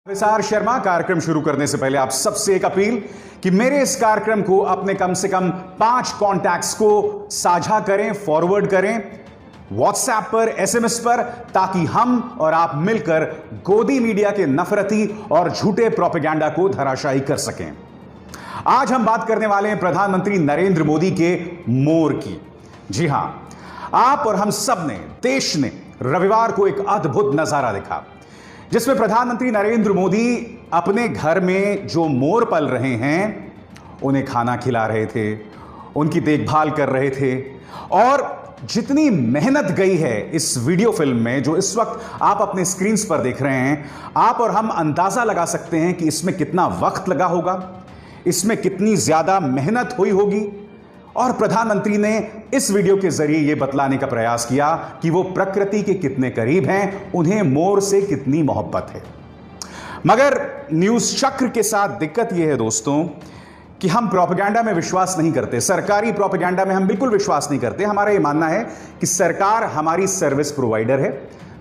विसार शर्मा। कार्यक्रम शुरू करने से पहले आप सबसे एक अपील कि मेरे इस कार्यक्रम को अपने कम से कम 5 कॉन्टैक्ट्स को साझा करें, फॉरवर्ड करें व्हाट्सएप पर, एसएमएस पर, ताकि हम और आप मिलकर गोदी मीडिया के नफरती और झूठे प्रोपेगेंडा को धराशायी कर सकें। आज हम बात करने वाले हैं प्रधानमंत्री नरेंद्र मोदी के मोर की। जी हां, आप और हम सब ने, देश ने रविवार को एक अद्भुत नजारा देखा जिसमें प्रधानमंत्री नरेंद्र मोदी अपने घर में जो मोर पल रहे हैं उन्हें खाना खिला रहे थे, उनकी देखभाल कर रहे थे। और जितनी मेहनत गई है इस वीडियो फिल्म में जो इस वक्त आप अपने स्क्रीन पर देख रहे हैं, आप और हम अंदाजा लगा सकते हैं कि इसमें कितना वक्त लगा होगा, इसमें कितनी ज्यादा मेहनत हुई होगी। और प्रधानमंत्री ने इस वीडियो के जरिए यह बतलाने का प्रयास किया कि वो प्रकृति के कितने करीब हैं, उन्हें मोर से कितनी मोहब्बत है। मगर न्यूज चक्र के साथ दिक्कत यह है दोस्तों कि हम प्रोपेगेंडा में विश्वास नहीं करते, सरकारी प्रोपेगेंडा में हम बिल्कुल विश्वास नहीं करते। हमारा यह मानना है कि सरकार हमारी सर्विस प्रोवाइडर है,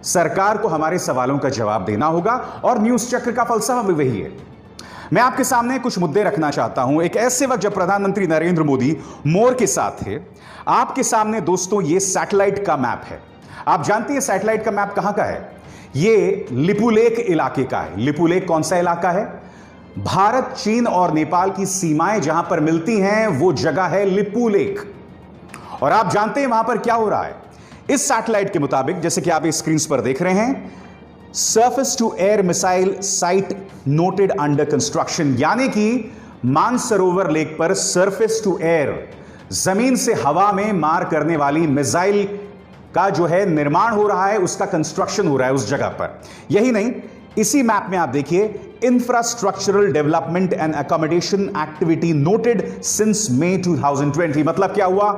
सरकार को हमारे सवालों का जवाब देना होगा और न्यूज चक्र का फलसफा भी वही है। मैं आपके सामने कुछ मुद्दे रखना चाहता हूं। एक ऐसे वक्त जब प्रधानमंत्री नरेंद्र मोदी मोर के साथ थे, आपके सामने दोस्तों ये सैटेलाइट का मैप है। आप जानते हैं सैटेलाइट का मैप कहां का है? ये लिपुलेख इलाके का है। लिपुलेख कौन सा इलाका है? भारत, चीन और नेपाल की सीमाएं जहां पर मिलती हैं वो जगह है लिपुलेख। और आप जानते हैं वहां पर क्या हो रहा है? इस सैटेलाइट के मुताबिक, जैसे कि आप इस स्क्रीन पर देख रहे हैं, surface to air missile site noted under construction, यानी कि मानसरोवर लेक पर सर्फेस टू एयर, जमीन से हवा में मार करने वाली मिसाइल का जो है निर्माण हो रहा है, उसका कंस्ट्रक्शन हो रहा है उस जगह पर। यही नहीं, इसी मैप में आप देखिए infrastructural development and accommodation activity noted since May 2020। मतलब क्या हुआ?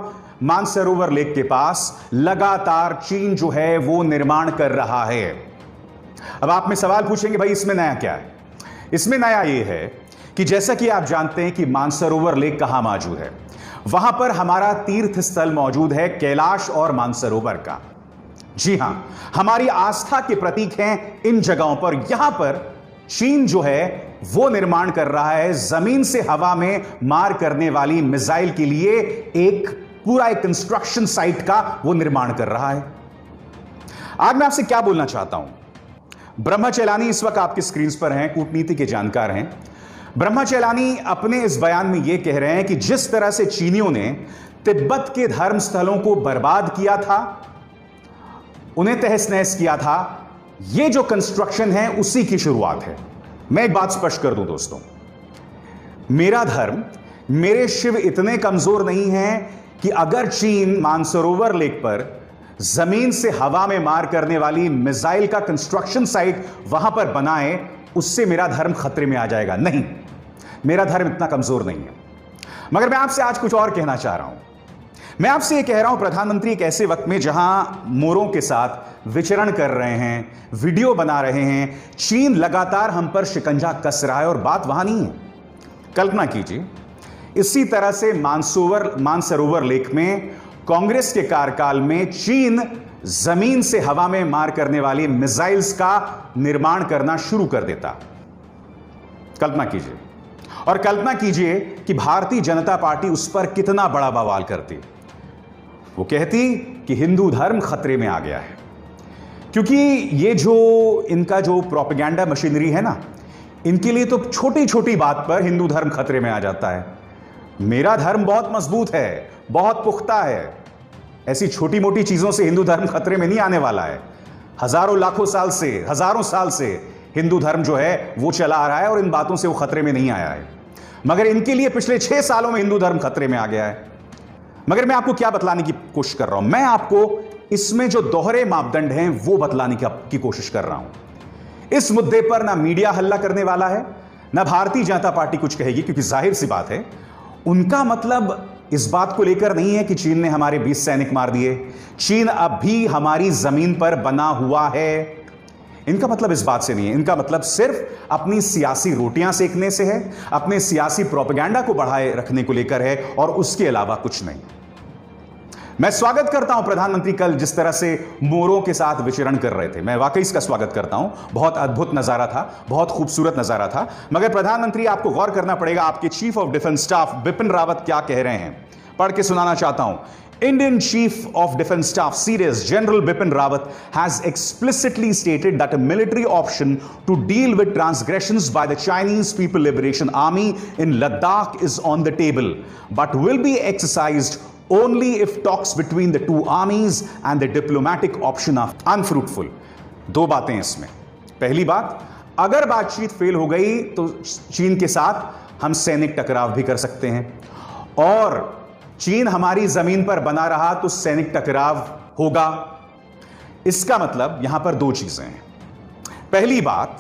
मानसरोवर लेक के पास लगातार चीन जो है वो निर्माण कर रहा है। अब आप में सवाल पूछेंगे, भाई इसमें नया क्या है? इसमें नया यह है कि जैसा कि आप जानते हैं कि मानसरोवर लेक कहां मौजूद है, वहां पर हमारा तीर्थ स्थल मौजूद है, कैलाश और मानसरोवर का। जी हां, हमारी आस्था के प्रतीक हैं इन जगहों पर। यहां पर चीन जो है वो निर्माण कर रहा है, जमीन से हवा में मार करने वाली मिसाइल के लिए एक पूरा कंस्ट्रक्शन साइट का वो निर्माण कर रहा है। आज मैं आपसे क्या बोलना चाहता हूं, ब्रह्मा चैलानी इस वक्त आपकी स्क्रीन पर हैं, कूटनीति के जानकार हैं। ब्रह्मा चैलानी अपने इस बयान में यह कह रहे हैं कि जिस तरह से चीनियों ने तिब्बत के धर्म स्थलों को बर्बाद किया था, उन्हें तहस नहस किया था, यह जो कंस्ट्रक्शन है उसी की शुरुआत है। मैं एक बात स्पष्ट कर दूं दोस्तों, मेरा धर्म, मेरे शिव इतने कमजोर नहीं हैं कि अगर चीन मानसरोवर लेक पर जमीन से हवा में मार करने वाली मिसाइल का कंस्ट्रक्शन साइट वहां पर बनाए, उससे मेरा धर्म खतरे में आ जाएगा। नहीं, मेरा धर्म इतना कमजोर नहीं है। मगर मैं आपसे आज कुछ और कहना चाह रहा हूं। मैं आपसे यह कह रहा हूं, प्रधानमंत्री एक ऐसे वक्त में जहां मोरों के साथ विचरण कर रहे हैं, वीडियो बना रहे हैं, चीन लगातार हम पर शिकंजा कस रहा है और बात वहां नहीं है। कल्पना कीजिए, इसी तरह से मानसरोवर लेक में कांग्रेस के कार्यकाल में चीन जमीन से हवा में मार करने वाली मिसाइल्स का निर्माण करना शुरू कर देता। कल्पना कीजिए, और कल्पना कीजिए कि भारतीय जनता पार्टी उस पर कितना बड़ा बवाल करती। वो कहती कि हिंदू धर्म खतरे में आ गया है। क्योंकि ये जो इनका जो प्रोपेगेंडा मशीनरी है ना, इनके लिए तो छोटी छोटी बात पर हिंदू धर्म खतरे में आ जाता है। मेरा धर्म बहुत मजबूत है, बहुत पुख्ता है, ऐसी छोटी मोटी चीजों से हिंदू धर्म खतरे में नहीं आने वाला है। हजारों लाखों साल से, हजारों साल से हिंदू धर्म जो है वो चला आ रहा है और इन बातों से वो खतरे में नहीं आया है। मगर इनके लिए पिछले 6 सालों में हिंदू धर्म खतरे में आ गया है। मगर मैं आपको क्या बतलाने की कोशिश कर रहा हूं? मैं आपको इसमें जो दोहरे मापदंड हैं वो बतलाने की कोशिश कर रहा हूं। इस मुद्दे पर ना मीडिया हल्ला करने वाला है, ना भारतीय जनता पार्टी कुछ कहेगी, क्योंकि जाहिर सी बात है उनका मतलब इस बात को लेकर नहीं है कि चीन ने हमारे 20 सैनिक मार दिए, चीन अब भी हमारी जमीन पर बना हुआ है। इनका मतलब इस बात से नहीं है। इनका मतलब सिर्फ अपनी सियासी रोटियां सेकने से है, अपने सियासी प्रोपेगेंडा को बढ़ाए रखने को लेकर है, और उसके अलावा कुछ नहीं। मैं स्वागत करता हूं प्रधानमंत्री कल जिस तरह से मोरों के साथ विचरण कर रहे थे, मैं वाकई इसका स्वागत करता हूं। बहुत अद्भुत नजारा था, बहुत खूबसूरत नजारा था। मगर प्रधानमंत्री, आपको गौर करना पड़ेगा, आपके chief of defence staff Bipin Rawat क्या कह रहे हैं, पढ़ के सुनाना चाहता हूं। Indian Chief of Defense Staff (CDS) General Bipin Rawat has explicitly stated that a military option to deal with transgressions by the Chinese People Liberation Army in Ladakh is on the table, but will be exercised only if talks between the two armies and the diplomatic option are unfruitful. दो बातें इसमें। पहली बात, अगर बातचीत fail हो गई तो चीन के साथ हम सैनिक टकराव भी कर सकते हैं, और चीन हमारी जमीन पर बना रहा तो सैनिक टकराव होगा। इसका मतलब यहां पर दो चीजें हैं। पहली बात,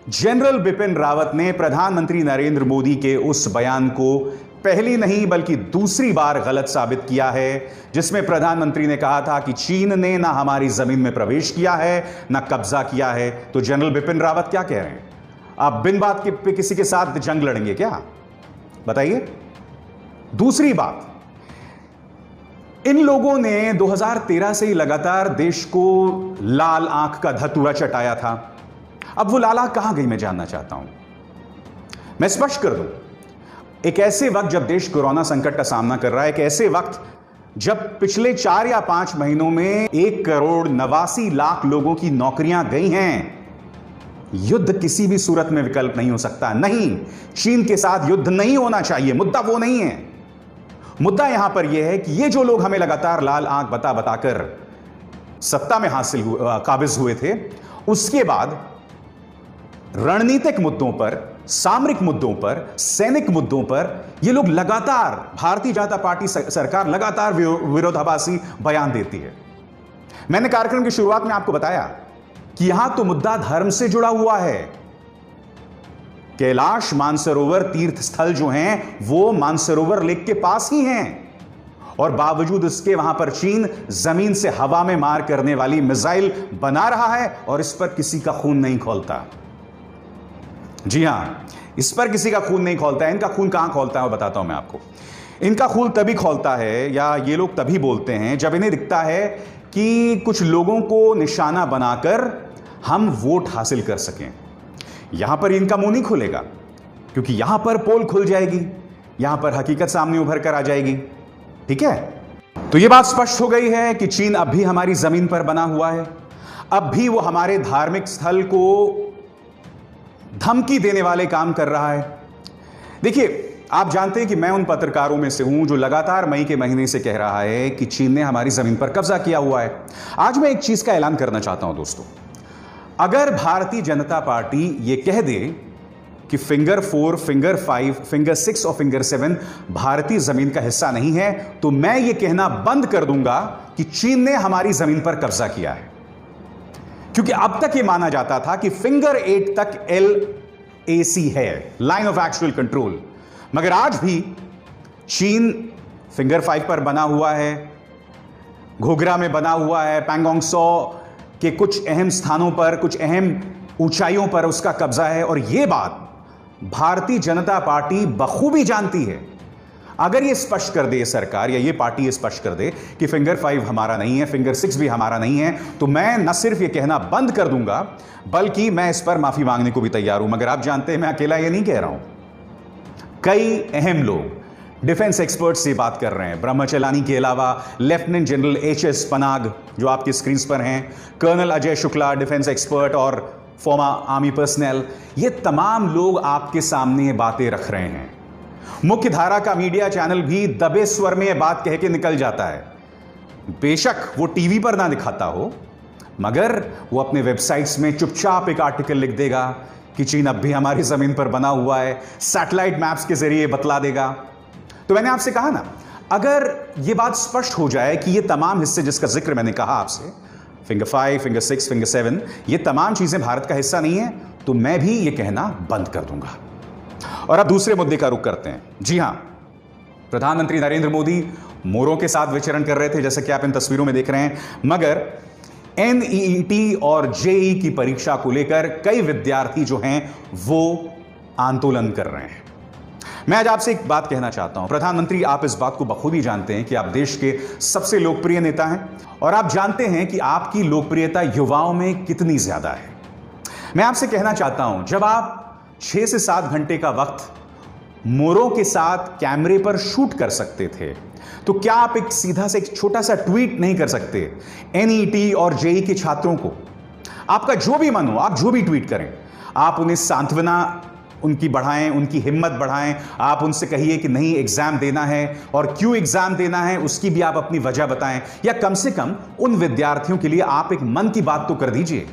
जनरल बिपिन रावत ने प्रधानमंत्री नरेंद्र मोदी के उस बयान को पहली नहीं बल्कि दूसरी बार गलत साबित किया है, जिसमें प्रधानमंत्री ने कहा था कि चीन ने ना हमारी जमीन में प्रवेश किया है ना कब्जा किया है। तो जनरल बिपिन रावत क्या कह रहे हैं? आप बिन बात के किसी के साथ जंग लड़ेंगे क्या? बताइए। दूसरी बात, इन लोगों ने 2013 से ही लगातार देश को लाल आंख का धतूरा चटाया था। अब वो लाल आंख कहां गई, मैं जानना चाहता हूं। मैं स्पष्ट कर दूं, एक ऐसे वक्त जब देश कोरोना संकट का सामना कर रहा है, एक ऐसे वक्त जब पिछले 4 या 5 महीनों में 1,89,00,000 लोगों की नौकरियां गई हैं, युद्ध किसी भी सूरत में विकल्प नहीं हो सकता। नहीं, चीन के साथ युद्ध नहीं होना चाहिए, मुद्दा वो नहीं है। मुद्दा यहां पर यह है कि ये जो लोग हमें लगातार लाल आंख बता बताकर सत्ता में काबिज हुए थे, उसके बाद रणनीतिक मुद्दों पर, सामरिक मुद्दों पर, सैनिक मुद्दों पर ये लोग लगातार, भारतीय जनता पार्टी सरकार लगातार विरोधाभासी बयान देती है। मैंने कार्यक्रम की शुरुआत में आपको बताया कि यहां तो मुद्दा धर्म से जुड़ा हुआ है। कैलाश मानसरोवर तीर्थ स्थल जो हैं वो मानसरोवर लेक के पास ही हैं, और बावजूद इसके वहां पर चीन जमीन से हवा में मार करने वाली मिसाइल बना रहा है और इस पर किसी का खून नहीं खौलता। जी हां, इस पर किसी का खून नहीं खौलता है। इनका खून कहां खौलता है वो बताता हूं मैं आपको। इनका खून तभी खौलता है, या ये लोग तभी बोलते हैं, जब इन्हें दिखता है कि कुछ लोगों को निशाना बनाकर हम वोट हासिल कर सकें। यहां पर इनका मुंह नहीं खुलेगा, क्योंकि यहां पर पोल खुल जाएगी, यहां पर हकीकत सामने उभर कर आ जाएगी। ठीक है, तो यह बात स्पष्ट हो गई है कि चीन अब भी हमारी जमीन पर बना हुआ है, अब भी वो हमारे धार्मिक स्थल को धमकी देने वाले काम कर रहा है। देखिए, आप जानते हैं कि मैं उन पत्रकारों में से हूं जो लगातार मई के महीने से कह रहा है कि चीन ने हमारी जमीन पर कब्जा किया हुआ है। आज मैं एक चीज का ऐलान करना चाहता हूं दोस्तों, अगर भारतीय जनता पार्टी यह कह दे कि फिंगर 4, फिंगर 5, फिंगर 6 और फिंगर 7 भारतीय जमीन का हिस्सा नहीं है, तो मैं यह कहना बंद कर दूंगा कि चीन ने हमारी जमीन पर कब्जा किया है। क्योंकि अब तक यह माना जाता था कि फिंगर 8 तक LAC है, लाइन ऑफ एक्चुअल कंट्रोल, मगर आज भी चीन फिंगर 5 पर बना हुआ है, घोघरा में बना हुआ है, पैंगोंग सो के कुछ अहम स्थानों पर, कुछ अहम ऊंचाइयों पर उसका कब्जा है। और यह बात भारतीय जनता पार्टी बखूबी जानती है। अगर यह स्पष्ट कर दे सरकार, या यह पार्टी स्पष्ट कर दे कि फिंगर 5 हमारा नहीं है, फिंगर 6 भी हमारा नहीं है, तो मैं न सिर्फ यह कहना बंद कर दूंगा, बल्कि मैं इस पर माफी मांगने को भी तैयार हूं। मगर आप जानते हैं मैं अकेला यह नहीं कह रहा हूं, कई अहम लोग डिफेंस एक्सपर्ट से बात कर रहे हैं। ब्रह्मचलानी के अलावा लेफ्टिनेंट जनरल HS पनाग जो आपकी स्क्रीन पर हैं, colonel Ajay Shukla defence expert और फॉर्मर आर्मी पर्सनल, ये तमाम लोग आपके सामने बातें रख रहे हैं। मुख्य धारा का मीडिया चैनल भी दबे स्वर में यह बात कह के निकल जाता है। बेशक वो टीवी पर ना दिखाता हो, मगर वो अपने वेबसाइट्स में चुपचाप एक आर्टिकल लिख देगा कि चीन अब भी हमारी जमीन पर बना हुआ है, सैटेलाइट मैप्स के जरिए बतला देगा। तो मैंने आपसे कहा ना, अगर यह बात स्पष्ट हो जाए कि ये तमाम हिस्से जिसका जिक्र मैंने कहा आपसे, फिंगर 5, फिंगर 6, फिंगर 7, ये तमाम चीजें भारत का हिस्सा नहीं है, तो मैं भी ये कहना बंद कर दूंगा। और अब दूसरे मुद्दे का रुख करते हैं। जी हां, प्रधानमंत्री नरेंद्र मोदी मोरों के साथ विचरण कर रहे थे, जैसे कि आप इन तस्वीरों में देख रहे हैं, मगर NEET और JEE की परीक्षा को लेकर कई विद्यार्थी जो हैं वो आंदोलन कर रहे हैं। मैं आज आपसे एक बात कहना चाहता हूं। प्रधानमंत्री, आप इस बात को बखूबी जानते हैं कि आप देश के सबसे लोकप्रिय नेता हैं और आप जानते हैं कि आपकी लोकप्रियता युवाओं में कितनी ज्यादा है। मैं आपसे कहना चाहता हूं, जब आप 6 से 7 घंटे का वक्त मोरों के साथ कैमरे पर शूट कर सकते थे, तो क्या आप एक सीधा से एक छोटा सा ट्वीट नहीं कर सकते एनईटी और जेई के छात्रों को? आपका जो भी मन हो, आप जो भी ट्वीट करें, आप उन्हें सांत्वना उनकी बढ़ाएं, उनकी हिम्मत बढ़ाएं। आप उनसे कहिए कि नहीं, एग्जाम देना है और क्यों एग्जाम देना है उसकी भी आप अपनी वजह बताएं, या कम से कम उन विद्यार्थियों के लिए आप एक मन की बात तो कर दीजिए।